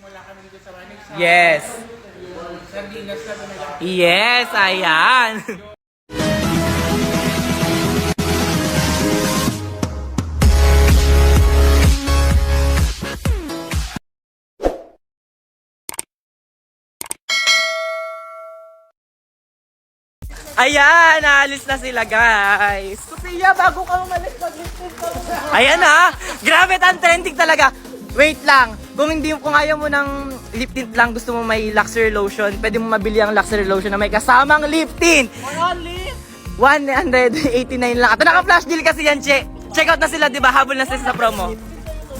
Nagsisimula kami dito sa Manix. Yes. Sardinas na talaga. Yes, ayan. Ayan, naalis na sila, guys. Sophia, bago ka umalis, mag-lipstick ka muna. Ayan na. Grabe, ang trending talaga. Wait lang. Kung ayaw mo ng lip tint lang, gusto mo may luxury lotion, pwede mo mabili ang luxury lotion na may kasamang lip tint. Only 189 lang. Ito naka-flash deal kasi yan, Che. Check out na sila, di ba? Habol na sila sa promo.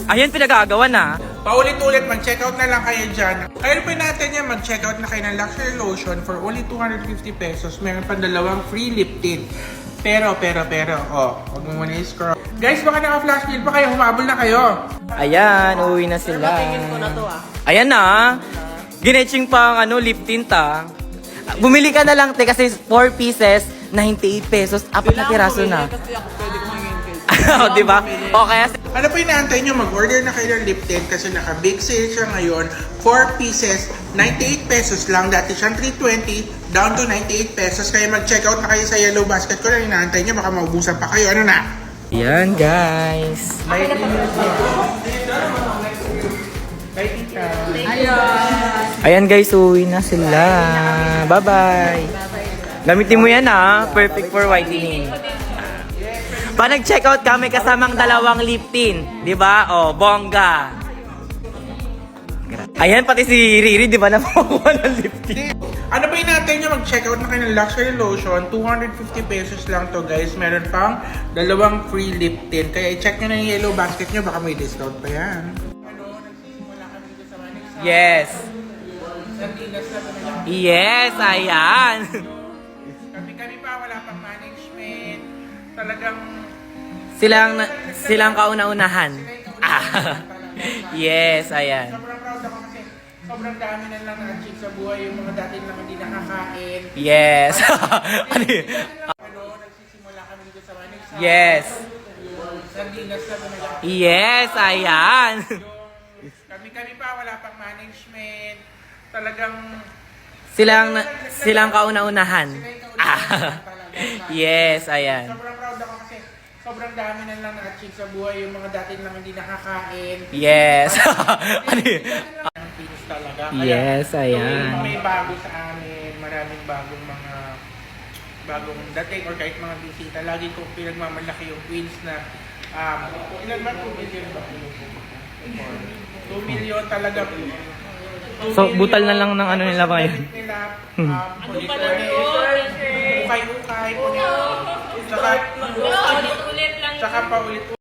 Ayan, pinagagawa na. paulit-ulit, mag-check out na lang kayo dyan. Kaya po natin yan, mag-check out na kayo ng luxury lotion for only 250 pesos. Meron pa dalawang free lip tint. Pero, huwag mo muna i-scroll. Guys, baka naka-flash deal pa kayo, humabol na kayo. Ayan, uwi na sila. Ayan na. Ginetching pa ang lip tint Bumili ka na lang, te, kasi 4 pieces, 98 pesos, 4 na piraso na. Di ba? O kaya... Ano po inaantay nyo? Mag-order na kayo ng lip tint kasi naka-big sale siya ngayon. 4 pieces, 98 pesos lang. Dati siyang 320, down to 98 pesos. Kaya mag-check out na kayo sa Yellow Basket ko lang inaantay nyo. Baka maubusan pa kayo. Ano na? Yan, guys. Bye, tita. Ayan, guys, uwi na sila. Bye-bye. Gamitin mo yan, Perfect for whitening. Pa nag-checkout kami kasamang dalawang lip tint. Di ba? O, bongga. Ayan, pati si Riri, di ba, napakuha ng lip tint? Ano ba inaantay nyo? Mag-check out na kayo ng luxury lotion. 250 pesos lang to, guys. Meron pang dalawang free lip tint. Kaya i-check nyo na yung Yellow Basket nyo. Baka may discount pa yan. Nagsisimula kami dito sa Manix. Yes. Sardinas na talaga. Yes, ayan. Kami pa, wala pang management. Talagang... Silang kauna-unahan. Yes, ayan. Sobrang proud ako kasi sobrang dami na lang na-achieve sa buhay yung mga dati lang hindi nakakain. Yes. Nagsisimula kami dito sa Manix. Yes. Sardinas na talaga. Yes, ayan. Kami pa, wala pang management. Talagang... Silang kauna-unahan. Yes, ayan. Sobrang proud ako kasi sobrang dami na lang na-achieve sa buhay yung mga dati lang hindi nakakain. Yes. Finish talaga. Yes, ayan. May bago sa amin, maraming bagong dating or kahit mga bisita. Lagi ko pinagmamalaki yung Queens na ilan ba? 2 million ba? 2 million talaga. So, butal na lang ng nila ngayon. Ukay-ukay. Tsaka paulit-ulit.